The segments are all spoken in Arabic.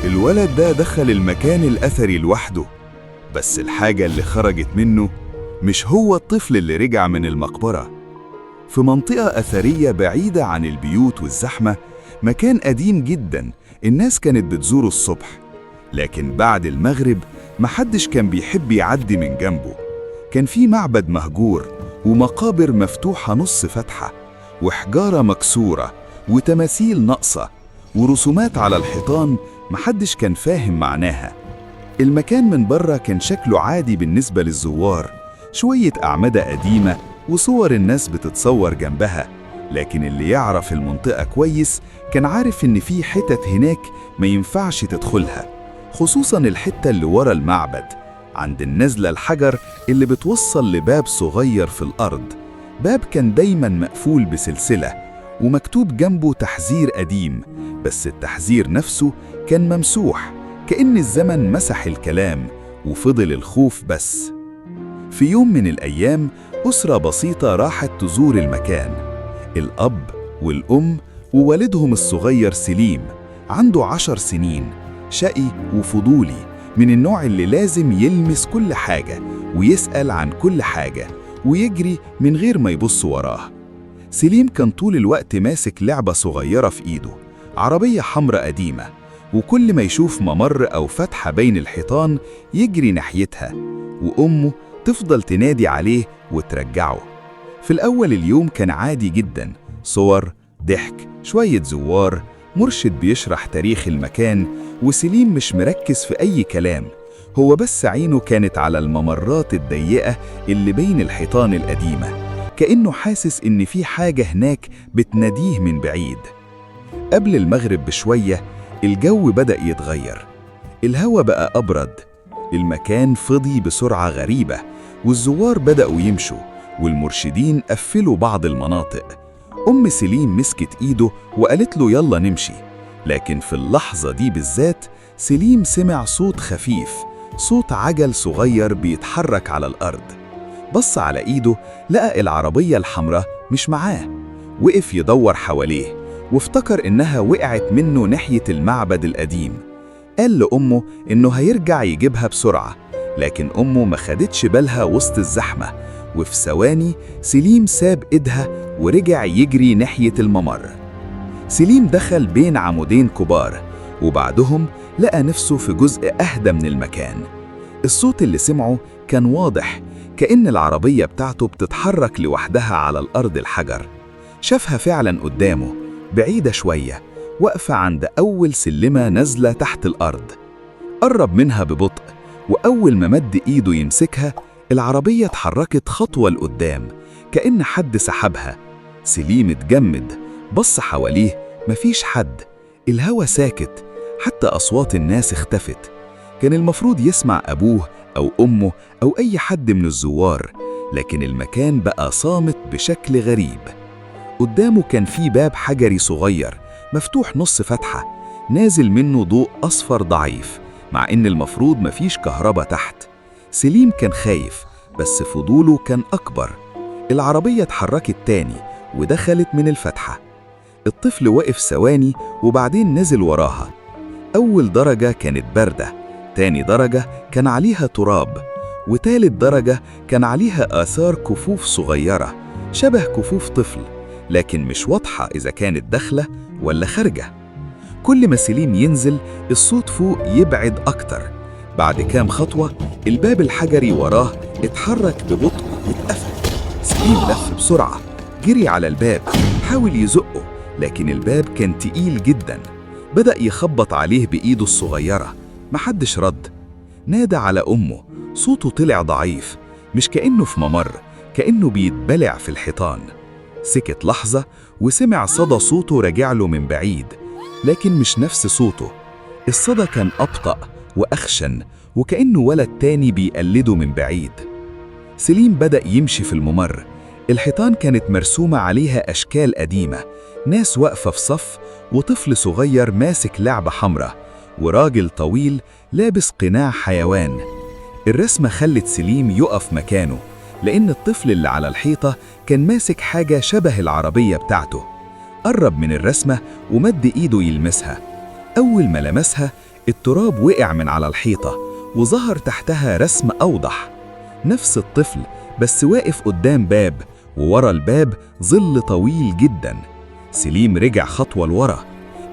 الولد ده دخل المكان الأثري لوحده، بس الحاجة اللي خرجت منه مش هو الطفل اللي رجع من المقبرة. في منطقة أثرية بعيدة عن البيوت والزحمة، مكان قديم جدا الناس كانت بتزوره الصبح، لكن بعد المغرب محدش كان بيحب يعدي من جنبه. كان في معبد مهجور ومقابر مفتوحة نص فتحة وحجارة مكسورة وتماثيل ناقصة ورسومات على الحيطان محدش كان فاهم معناها. المكان من بره كان شكله عادي بالنسبة للزوار، شوية أعمدة قديمة وصور الناس بتتصور جنبها، لكن اللي يعرف المنطقة كويس كان عارف إن في حتت هناك ما ينفعش تدخلها، خصوصاً الحتة اللي ورا المعبد عند النزلة الحجر اللي بتوصل لباب صغير في الأرض. باب كان دايماً مقفول بسلسلة ومكتوب جنبه تحذير قديم، بس التحذير نفسه كان ممسوح، كأن الزمن مسح الكلام وفضل الخوف بس. في يوم من الأيام أسرة بسيطة راحت تزور المكان، الأب والأم ووالدهم الصغير سليم، عنده 10 سنين، شقي وفضولي، من النوع اللي لازم يلمس كل حاجة ويسأل عن كل حاجة ويجري من غير ما يبص وراه. سليم كان طول الوقت ماسك لعبة صغيرة في إيده، عربية حمراء قديمة، وكل ما يشوف ممر أو فتحة بين الحيطان يجري ناحيتها، وأمه تفضل تنادي عليه وترجعه. في الأول اليوم كان عادي جدا، صور، ضحك، شوية زوار، مرشد بيشرح تاريخ المكان، وسليم مش مركز في أي كلام، هو بس عينه كانت على الممرات الضيقة اللي بين الحيطان القديمة، كأنه حاسس إن في حاجة هناك بتناديه من بعيد. قبل المغرب بشوية الجو بدأ يتغير، الهوا بقى أبرد، المكان فضي بسرعة غريبة، والزوار بدأوا يمشوا، والمرشدين قفلوا بعض المناطق. أم سليم مسكت إيده وقالت له يلا نمشي، لكن في اللحظة دي بالذات سليم سمع صوت خفيف، صوت عجل صغير بيتحرك على الأرض. بص على إيده لقى العربية الحمراء مش معاه، وقف يدور حواليه وافتكر إنها وقعت منه ناحية المعبد القديم. قال لأمه إنه هيرجع يجيبها بسرعة، لكن أمه ما خدتش بالها وسط الزحمة، وفي ثواني سليم ساب إيدها ورجع يجري ناحية الممر. سليم دخل بين عمودين كبار، وبعدهم لقى نفسه في جزء أهدى من المكان. الصوت اللي سمعه كان واضح، كأن العربية بتاعته بتتحرك لوحدها على الأرض الحجر. شافها فعلا قدامه، بعيدة شوية، واقفة عند أول سلمة نازلة تحت الأرض. قرب منها ببطء، وأول ما مد إيده يمسكها العربية اتحركت خطوة لقدام، كأن حد سحبها. سليم اتجمد، بص حواليه، مفيش حد، الهوا ساكت، حتى أصوات الناس اختفت. كان المفروض يسمع أبوه أو أمه أو أي حد من الزوار، لكن المكان بقى صامت بشكل غريب. قدامه كان في باب حجري صغير مفتوح نص فتحة، نازل منه ضوء أصفر ضعيف، مع إن المفروض مفيش كهرباء تحت. سليم كان خايف، بس فضوله كان أكبر. العربية اتحركت تاني ودخلت من الفتحة. الطفل وقف ثواني وبعدين نزل وراها. أول درجة كانت باردة، تاني درجة كان عليها تراب، وتالت درجة كان عليها آثار كفوف صغيرة شبه كفوف طفل، لكن مش واضحة إذا كانت داخلة ولا خارجة. كل ما سليم ينزل الصوت فوق يبعد أكتر. بعد كام خطوة الباب الحجري وراه اتحرك ببطء واتقفل. سليم لف بسرعة، جري على الباب، حاول يزقه، لكن الباب كان تقيل جدا. بدأ يخبط عليه بإيده الصغيرة، محدش رد. نادى على أمه، صوته طلع ضعيف، مش كأنه في ممر، كأنه بيتبلع في الحيطان. سكت لحظة وسمع صدى صوته راجع له من بعيد، لكن مش نفس صوته. الصدى كان أبطأ وأخشن، وكأنه ولد تاني بيقلده من بعيد. سليم بدأ يمشي في الممر. الحيطان كانت مرسومة عليها أشكال قديمة، ناس واقفة في صف، وطفل صغير ماسك لعبة حمراء، وراجل طويل لابس قناع حيوان. الرسمة خلت سليم يقف مكانه، لأن الطفل اللي على الحيطة كان ماسك حاجة شبه العربية بتاعته. قرب من الرسمة ومد إيده يلمسها. أول ما لمسها التراب وقع من على الحيطة وظهر تحتها رسم أوضح. نفس الطفل بس واقف قدام باب، وورا الباب ظل طويل جدا. سليم رجع خطوة لورا.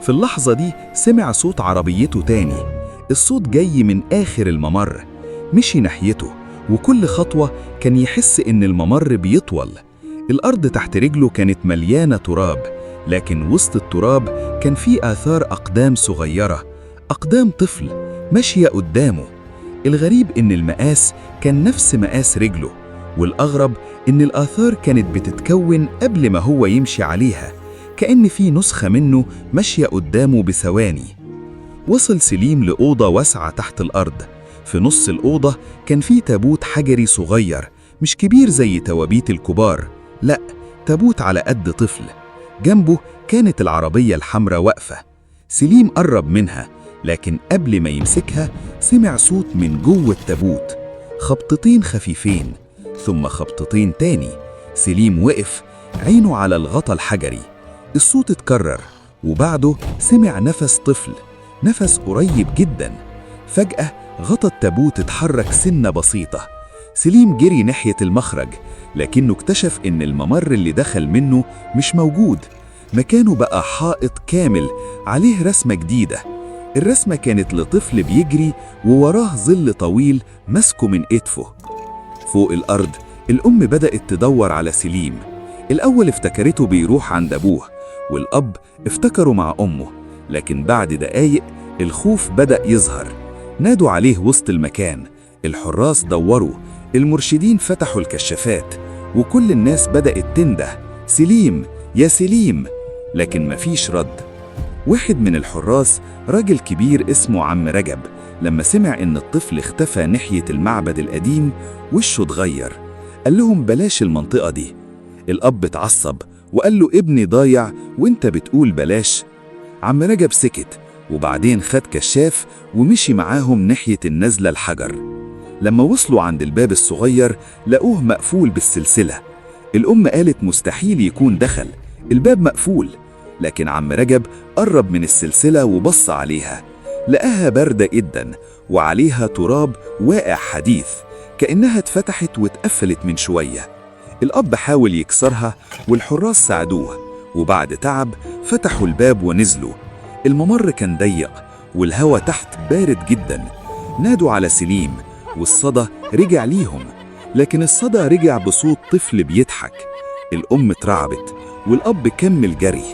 في اللحظة دي سمع صوت عربيته تاني. الصوت جاي من آخر الممر. مشي ناحيته، وكل خطوة كان يحس إن الممر بيطول. الأرض تحت رجله كانت مليانة تراب، لكن وسط التراب كان في آثار أقدام صغيرة، أقدام طفل ماشية قدامه. الغريب إن المقاس كان نفس مقاس رجله، والأغرب إن الآثار كانت بتتكون قبل ما هو يمشي عليها، كأن في نسخة منه ماشية قدامه بثواني. وصل سليم لأوضة واسعة تحت الأرض. في نص الأوضة كان في تابوت حجري صغير، مش كبير زي توابيت الكبار، لأ، تابوت على قد طفل. جنبه كانت العربية الحمراء واقفة. سليم قرب منها، لكن قبل ما يمسكها سمع صوت من جوه التابوت، خبطتين خفيفين ثم خبطتين تاني. سليم وقف، عينه على الغطا الحجري. الصوت اتكرر، وبعده سمع نفس طفل، نفس قريب جدا. فجأة غطا التابوت اتحرك سنة بسيطة. سليم جري ناحية المخرج، لكنه اكتشف إن الممر اللي دخل منه مش موجود. مكانه بقى حائط كامل عليه رسمة جديدة. الرسمة كانت لطفل بيجري ووراه ظل طويل مسكه من كتفه. فوق الأرض الأم بدأت تدور على سليم. الأول افتكرته بيروح عند أبوه، والأب افتكره مع أمه، لكن بعد دقايق الخوف بدأ يظهر. نادوا عليه وسط المكان، الحراس دوروا، المرشدين فتحوا الكشافات، وكل الناس بدأت تنده: سليم يا سليم، لكن مفيش رد. واحد من الحراس، راجل كبير اسمه عم رجب، لما سمع إن الطفل اختفى ناحية المعبد القديم وشه اتغير. قال لهم بلاش المنطقة دي. الأب اتعصب وقال له ابني ضايع وانت بتقول بلاش؟ عم رجب سكت، وبعدين خد كشاف ومشي معاهم ناحية النزلة الحجر. لما وصلوا عند الباب الصغير لقوه مقفول بالسلسلة. الأم قالت مستحيل يكون دخل، الباب مقفول. لكن عم رجب قرب من السلسلة وبص عليها، لقاها باردة جدا وعليها تراب واقع حديث، كأنها اتفتحت واتقفلت من شوية. الأب حاول يكسرها والحراس ساعدوه، وبعد تعب فتحوا الباب ونزلوا. الممر كان ضيق والهواء تحت بارد جدا. نادوا على سليم والصدى رجع ليهم، لكن الصدى رجع بصوت طفل بيضحك. الأم اترعبت والأب كمل جري.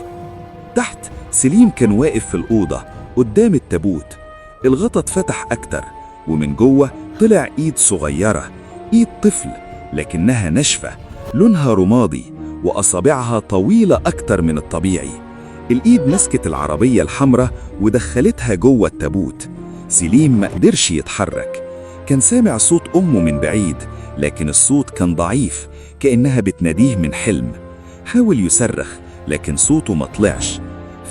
تحت سليم كان واقف في الأوضة قدام التابوت. الغطا اتفتح أكتر، ومن جوه طلع إيد صغيرة، إيد طفل، لكنها ناشفة، لونها رمادي، وأصابعها طويلة أكتر من الطبيعي. الإيد مسكت العربية الحمراء ودخلتها جوه التابوت. سليم ما قدرش يتحرك. كان سامع صوت أمه من بعيد، لكن الصوت كان ضعيف، كأنها بتناديه من حلم. حاول يصرخ لكن صوته ما طلعش.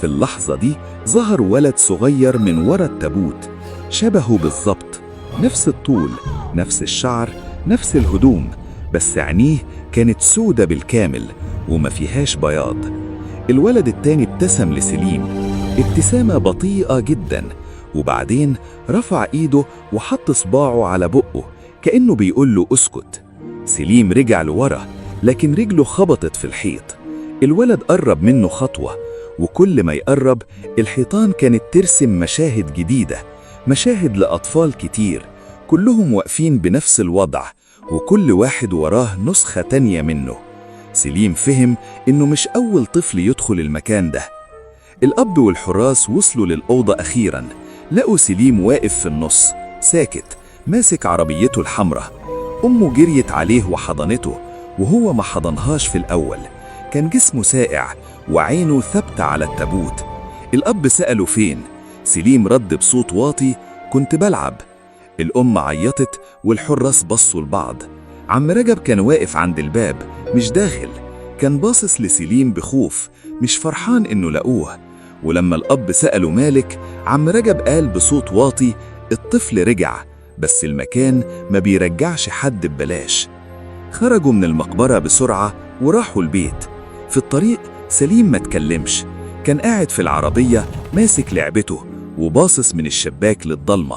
في اللحظة دي ظهر ولد صغير من ورا التابوت، شبهه بالظبط، نفس الطول، نفس الشعر، نفس الهدوم، بس عينيه كانت سودة بالكامل وما فيهاش بياض. الولد التاني ابتسم لسليم ابتسامة بطيئة جدا، وبعدين رفع ايده وحط صباعه على بقه كأنه بيقول له اسكت. سليم رجع لورا، لكن رجله خبطت في الحيط. الولد قرب منه خطوة، وكل ما يقرب الحيطان كانت ترسم مشاهد جديدة، مشاهد لأطفال كتير، كلهم واقفين بنفس الوضع، وكل واحد وراه نسخة تانية منه. سليم فهم إنه مش أول طفل يدخل المكان ده. الأب والحراس وصلوا للأوضة أخيراً. لقوا سليم واقف في النص ساكت، ماسك عربيته الحمراء. أمه جريت عليه وحضنته، وهو ما حضنهاش في الأول. كان جسمه ساقع وعينه ثابتة على التابوت. الأب سأله فين؟ سليم رد بصوت واطي: كنت بلعب. الأم عيطت والحراس بصوا لبعض. عم رجب كان واقف عند الباب مش داخل، كان باصص لسليم بخوف، مش فرحان إنه لقوه. ولما الأب سأله مالك، عم رجب قال بصوت واطي: الطفل رجع، بس المكان ما بيرجعش حد ببلاش. خرجوا من المقبرة بسرعة وراحوا البيت. في الطريق سليم ما تكلمش، كان قاعد في العربية ماسك لعبته وباصص من الشباك للضلمة.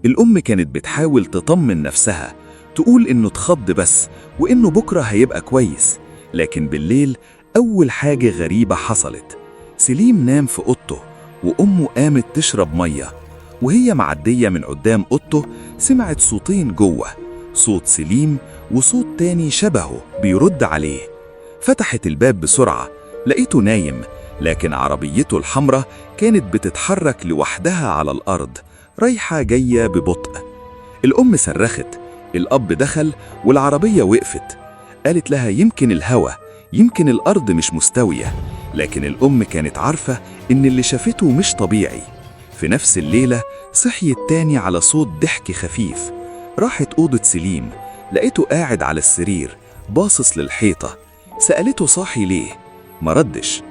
الأم كانت بتحاول تطمن نفسها، تقول إنه اتخض بس وإنه بكرة هيبقى كويس. لكن بالليل أول حاجة غريبة حصلت. سليم نام في أوضته وأمه قامت تشرب مية، وهي معدية من قدام أوضته سمعت صوتين جوه، صوت سليم وصوت تاني شبهه بيرد عليه. فتحت الباب بسرعة، لقيته نايم، لكن عربيته الحمراء كانت بتتحرك لوحدها على الأرض، رايحة جاية ببطء. الأم صرخت، الأب دخل والعربية وقفت. قالت لها يمكن الهوا، يمكن الأرض مش مستوية، لكن الأم كانت عارفة إن اللي شافته مش طبيعي. في نفس الليلة صحيت تاني على صوت ضحك خفيف. راحت أوضة سليم، لقيته قاعد على السرير باصص للحيطة. سألته صاحي ليه؟ ما ردش.